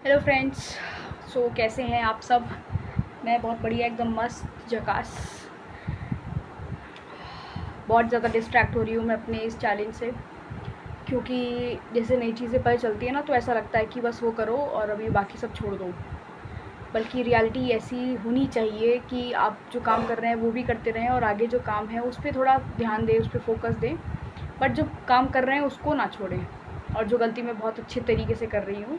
Hello friends. कैसे हैं आप सब। मैं बहुत बढ़िया, एकदम मस्त झकास। बहुत ज़्यादा डिस्ट्रैक्ट हो रही हूँ मैं अपने इस चैलेंज से, क्योंकि जैसे नई चीज़ें पता चलती है ना, तो ऐसा लगता है कि बस वो करो और अभी बाकी सब छोड़ दो। बल्कि रियलिटी ऐसी होनी चाहिए कि आप जो काम कर रहे हैं वो भी करते रहें, और आगे जो काम है उस पर थोड़ा ध्यान दें, उस पर फोकस दें, बट जो काम कर रहे हैं उसको ना छोड़ें। और जो गलती मैं बहुत अच्छे तरीके से कर रही हूँ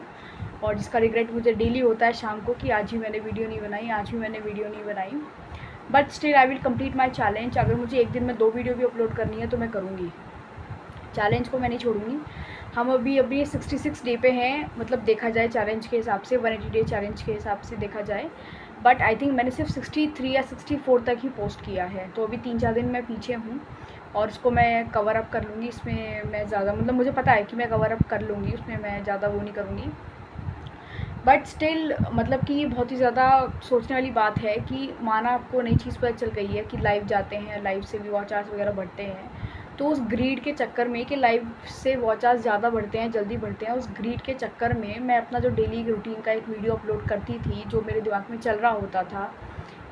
और जिसका रिग्रेट मुझे डेली होता है शाम को कि आज ही मैंने वीडियो नहीं बनाई, आज भी मैंने वीडियो नहीं बनाई, but still I will complete my challenge. अगर मुझे एक दिन में 2 वीडियो भी अपलोड करनी है तो मैं करूँगी। चैलेंज को मैं नहीं छोड़ूंगी। हम अभी 66 डे पे हैं, मतलब देखा जाए चैलेंज के हिसाब से, 180 डे चैलेंज के हिसाब से देखा जाए, बट आई थिंक मैंने सिर्फ 63 या 64 तक ही पोस्ट किया है। तो अभी 3-4 दिन मैं पीछे हूँ और इसको मैं कवर अप कर लूँगी। इसमें मैं ज़्यादा, मतलब मुझे पता है कि मैं कवर अप कर लूँगी, उसमें मैं ज़्यादा वो नहीं करूँगी। बट स्टिल मतलब कि ये बहुत ही ज़्यादा सोचने वाली बात है कि माना आपको नई चीज़ पता चल गई है कि लाइव जाते हैं, लाइव से भी वॉच आवर्स वगैरह बढ़ते हैं, तो उस ग्रीड के चक्कर में कि लाइव से वॉच आवर्स ज़्यादा बढ़ते हैं, जल्दी बढ़ते हैं, उस ग्रीड के चक्कर में मैं अपना जो डेली रूटीन का एक वीडियो अपलोड करती थी, जो मेरे दिमाग में चल रहा होता था,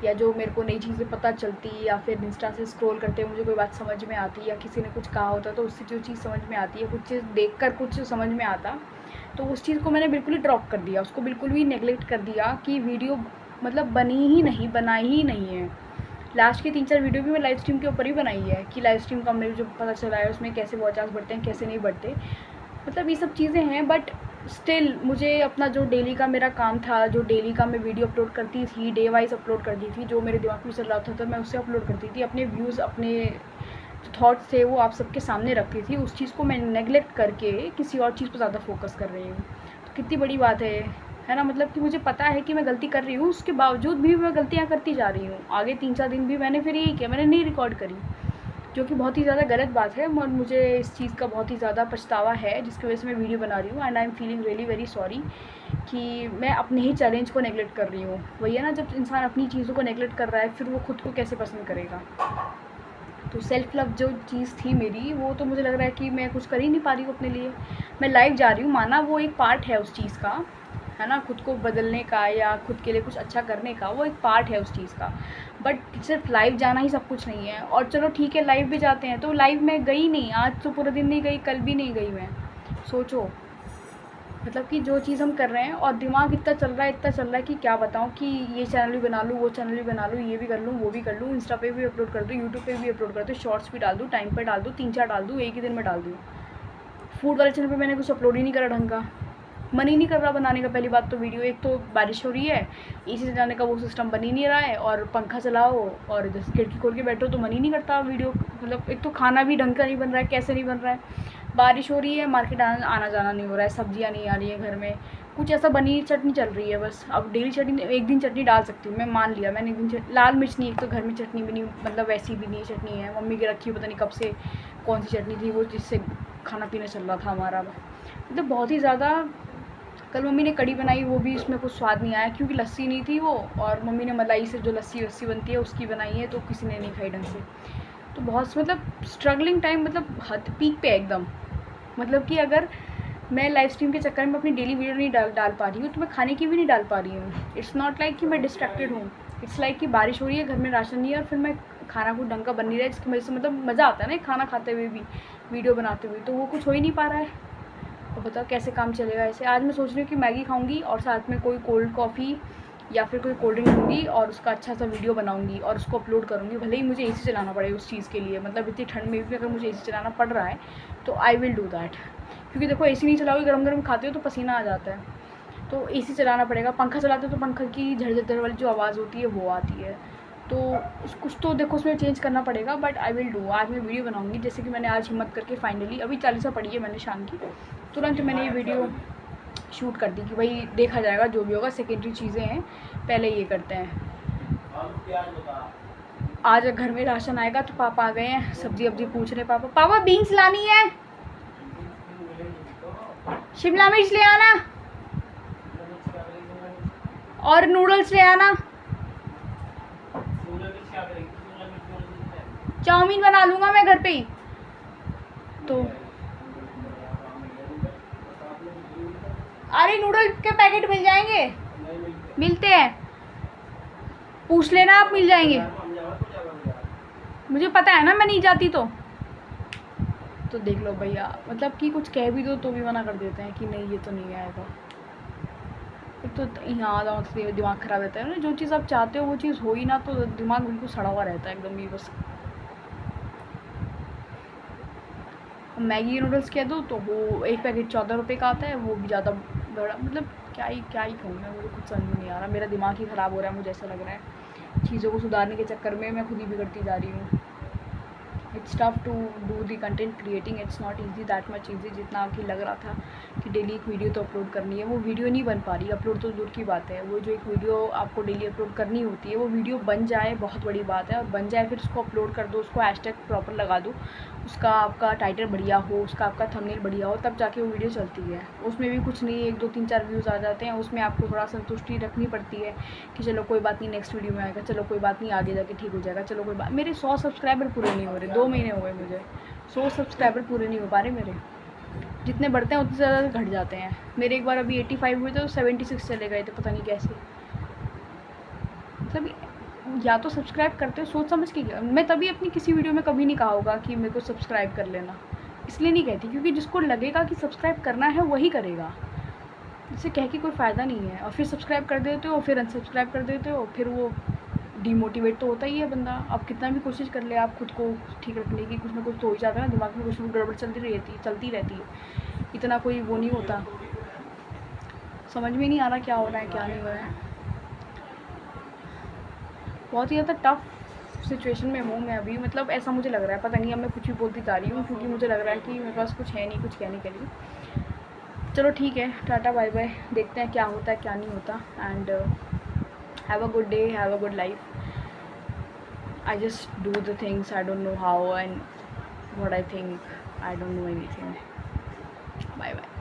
या जो मेरे को नई चीज़ें पता चलती, या फिर इंस्टा से स्क्रॉल करते हुए मुझे कोई बात समझ में आती, या किसी ने कुछ कहा होता तो उससे जो चीज़ समझ में आती है, कुछ चीज़ देखकर कुछ समझ में आता, तो उस चीज़ को मैंने बिल्कुल ही ड्रॉप कर दिया, उसको बिल्कुल भी नेगलेक्ट कर दिया कि वीडियो मतलब बनाई ही नहीं है। लास्ट के 3-4 वीडियो भी मैं लाइव स्ट्रीम के ऊपर ही बनाई है कि लाइव स्ट्रीम का मुझे जो पता चला है उसमें कैसे वॉच आवर्स बढ़ते हैं, कैसे नहीं बढ़ते, मतलब ये सब चीज़ें हैं। बट स्टिल मुझे अपना जो डेली का मेरा काम था, जो डेली का मैं वीडियो अपलोड करती थी, डे वाइज़ अपलोड करती थी, जो मेरे दिमाग में चल रहा था तो मैं उससे अपलोड करती थी, अपने व्यूज़, अपने जो थॉट्स थे वो आप सबके सामने रखती थी, उस चीज़ को मैं नेगलेक्ट करके किसी और चीज़ पर ज़्यादा फोकस कर रही हूँ। तो कितनी बड़ी बात है ना। मतलब कि मुझे पता है कि मैं गलती कर रही हूँ, उसके बावजूद भी मैं गलतियाँ करती जा रही हूँ। आगे 3-4 दिन भी मैंने फिर यही किया, मैंने नहीं रिकॉर्ड करी, जो कि बहुत ही ज़्यादा गलत बात है, और मुझे इस चीज़ का बहुत ही ज़्यादा पछतावा है, जिसकी वजह से मैं वीडियो बना रही हूँ। And I am feeling really very sorry कि मैं अपने ही चैलेंज को नेगलेक्ट कर रही हूँ। वही है ना, जब इंसान अपनी चीज़ों को नेगलेक्ट कर रहा है फिर वो खुद को कैसे पसंद करेगा। तो सेल्फ़ लव जो चीज़ थी मेरी, वो तो मुझे लग रहा है कि मैं कुछ कर ही नहीं पा रही हूँ अपने लिए। मैं लाइव जा रही हूँ, माना वो एक पार्ट है उस चीज़ का, है ना, खुद को बदलने का या खुद के लिए कुछ अच्छा करने का, वो एक पार्ट है उस चीज़ का। बट सिर्फ लाइव जाना ही सब कुछ नहीं है। और चलो ठीक है, लाइव भी जाते हैं, तो लाइव में गई नहीं, आज तो पूरा दिन नहीं गई, कल भी नहीं गई मैं। सोचो, मतलब कि जो चीज़ हम कर रहे हैं और दिमाग इतना चल रहा है कि क्या बताऊँ, कि ये चैनल भी बना लूँ, वो चैनल भी बना लूँ, ये भी कर लूँ, वो भी कर लूँ, इंस्टा पे भी अपलोड कर दूँ, यूट्यूब पे भी अपलोड कर दूँ, शॉर्ट्स भी डाल दूँ, टाइम पे डाल दूँ, 3-4 डाल दूँ, एक ही दिन में डाल दूँ। फूड वाले चैनल पे मैंने कुछ अपलोड ही नहीं करा ढंग का, मन ही नहीं कर रहा बनाने का। पहली बात तो वीडियो, एक तो बारिश हो रही है, एसी चलाने का वो सिस्टम बन ही नहीं रहा है, और पंखा चलाओ और जैसे खिड़की खोल के बैठो तो मन ही नहीं करता वीडियो, मतलब एक तो खाना भी ढंग का नहीं बन रहा है, कैसे नहीं बन रहा है। बारिश हो रही है, मार्केट आना जाना नहीं हो रहा है, सब्जियां नहीं आ रही है घर में, कुछ ऐसा बनी चटनी चल रही है बस। अब डेली चटनी, एक दिन चटनी डाल सकती हूँ मैं, मान लिया मैंने, एक दिन लाल मिर्च नहीं, एक तो घर में चटनी भी नहीं, मतलब वैसी भी नहीं चटनी है, मम्मी की रखी पता नहीं कब से कौन सी चटनी थी वो, जिससे खाना पीना चल रहा था हमारा, मतलब बहुत ही ज़्यादा। कल मम्मी ने कढ़ी बनाई, वो भी उसमें कुछ स्वाद नहीं आया, क्योंकि लस्सी नहीं थी वो, और मम्मी ने मलाई से जो लस्सी वस्सी बनती है उसकी बनाई है, तो किसी ने नहीं खाई ढंग से। तो बहुत मतलब स्ट्रगलिंग टाइम, मतलब हद पीक पे एकदम। मतलब कि अगर मैं लाइव स्ट्रीम के चक्कर में अपनी डेली वीडियो नहीं डाल पा रही हूँ, तो मैं खाने की भी नहीं डाल पा रही हूँ। इट्स नॉट लाइक कि मैं डिस्ट्रैक्टेड हूँ, इट्स लाइक कि बारिश हो रही है, घर में राशन नहीं है, और फिर मैं खाना कुछ ढंग का बन नहीं रहा है, जिसकी वजह से मतलब मज़ा आता है ना खाना खाते हुए भी, वीडियो बनाते हुए, तो वो कुछ हो ही नहीं पा रहा है। तो बताओ कैसे काम चलेगा ऐसे। आज मैं सोच रही हूँ कि मैगी खाऊंगी और साथ में कोई कोल्ड कॉफ़ी या फिर कोई कोल्ड ड्रिंक लूँगी, और उसका अच्छा सा वीडियो बनाऊंगी और उसको अपलोड करूँगी, भले ही मुझे एसी चलाना पड़े उस चीज़ के लिए। मतलब इतनी ठंड में भी अगर मुझे एसी चलाना पड़ रहा है तो आई विल डू दैट, क्योंकि देखो एसी नहीं चलाओगे, गरम गरम खाते हो तो पसीना आ जाता है, तो एसी चलाना पड़ेगा। पंखा चलाते हो तो पंखा की झड़झड़ वाली जो आवाज़ होती है वो आती है, तो कुछ तो देखो उसमें चेंज करना पड़ेगा। बट आई विल डू, आज मैं वीडियो बनाऊंगी, जैसे कि मैंने आज हिम्मत करके फाइनली, अभी 40 पड़ी है मैंने शाम की, तुरंत मैंने ये वीडियो शूट कर दी कि भाई देखा जाएगा जो भी होगा, सेकेंडरी चीज़ें हैं, पहले ये करते हैं। आज घर में राशन आएगा तो पापा आ गए हैं, सब्जी वब्जी पूछ रहे, पापा बीन्स लानी है, शिमला मिर्च ले आना, और नूडल्स ले आना, चाउमीन बना लूँगा मैं घर पे ही। तो अरे नूडल के पैकेट मिल जाएंगे, मिलते हैं, पूछ लेना आप, मिल जाएंगे। मुझे पता है ना मैं नहीं जाती तो देख लो भैया, मतलब कि कुछ कह भी दो तो भी मना कर देते हैं कि नहीं ये तो नहीं आएगा। एक तो यहाँ दिमाग ख़राब रहता है ना, जो चीज़ आप चाहते हो वो चीज़ हो ही ना तो दिमाग बिल्कुल सड़ा हुआ रहता है एकदम। ये बस मैगी नूडल्स कह दो तो वो एक पैकेट 14 रुपये का आता है, वो भी ज़्यादा बड़ा, मतलब क्या ही कहूँ मैं, मुझे कुछ समझ में नहीं आ रहा। मेरा दिमाग ही ख़राब हो रहा है, मुझे ऐसा लग रहा है। चीज़ों को सुधारने के चक्कर में मैं खुद ही बिगड़ती जा रही हूँ। It's tough to do the content creating, it's not easy, that much easy जितना कि लग रहा था कि डेली एक वीडियो तो अपलोड करनी है। वो वीडियो नहीं बन पा रही, अपलोड तो दूर की बात है। वो जो एक वीडियो आपको डेली अपलोड करनी होती है, वो वीडियो बन जाए बहुत बड़ी बात है, और बन जाए फिर उसको अपलोड कर दो, उसको हैशटैग प्रॉपर लगा दो, उसका आपका टाइटल बढ़िया हो, उसका आपका थंबनेल बढ़िया हो, तब जाके वो वीडियो चलती है। उसमें भी कुछ नहीं, 1 2 3 4 व्यूज़ आ जाते हैं, उसमें आपको थोड़ा संतुष्टि रखनी पड़ती है कि चलो कोई बात नहीं, नेक्स्ट वीडियो में आएगा, चलो कोई बात नहीं, आगे जाके ठीक हो जाएगा, चलो कोई बात। मेरे 100 सब्सक्राइबर पूरे नहीं हो रहे, 2 महीने हो गए मुझे, 100 सब्सक्राइबर पूरे नहीं हो पा रहे मेरे। जितने बढ़ते हैं उतने ज़्यादा घट जाते हैं। मेरे एक बार अभी 85 हुए थे तो 76 चले गए थे, पता नहीं कैसे। मतलब या तो सब्सक्राइब करते हो सोच समझ के। मैं तभी अपनी किसी वीडियो में कभी नहीं कहा होगा कि मेरे को सब्सक्राइब कर लेना, इसलिए नहीं कहती क्योंकि जिसको लगेगा कि सब्सक्राइब करना है वही करेगा, इससे कह के कोई फ़ायदा नहीं है। और फिर सब्सक्राइब कर देते हो, फिर अनसब्सक्राइब कर देते हो, फिर वो डीमोटिवेट तो होता ही है बंदा। आप कितना भी कोशिश कर ले आप खुद को ठीक रखने की, कुछ ना कुछ तो हो ही जाता है ना, दिमाग में कुछ ना कुछ गड़बड़ चलती रहती है। इतना कोई वो नहीं होता, समझ में नहीं आ रहा क्या हो रहा है क्या नहीं हो रहा है। बहुत ही ज़्यादा टफ सिचुएशन में हूँ मैं अभी, मतलब ऐसा मुझे लग रहा है, पता नहीं, अब मैं कुछ भी बोलती जा रही हूँ क्योंकि मुझे लग रहा है कि मेरे पास कुछ है नहीं कुछ कहने के लिए। चलो ठीक है, टाटा बाय बाय, देखते हैं क्या होता है क्या नहीं होता। And have a good day, have a good life. I just do the things, I don't know how and what I think, I don't know anything. Bye bye.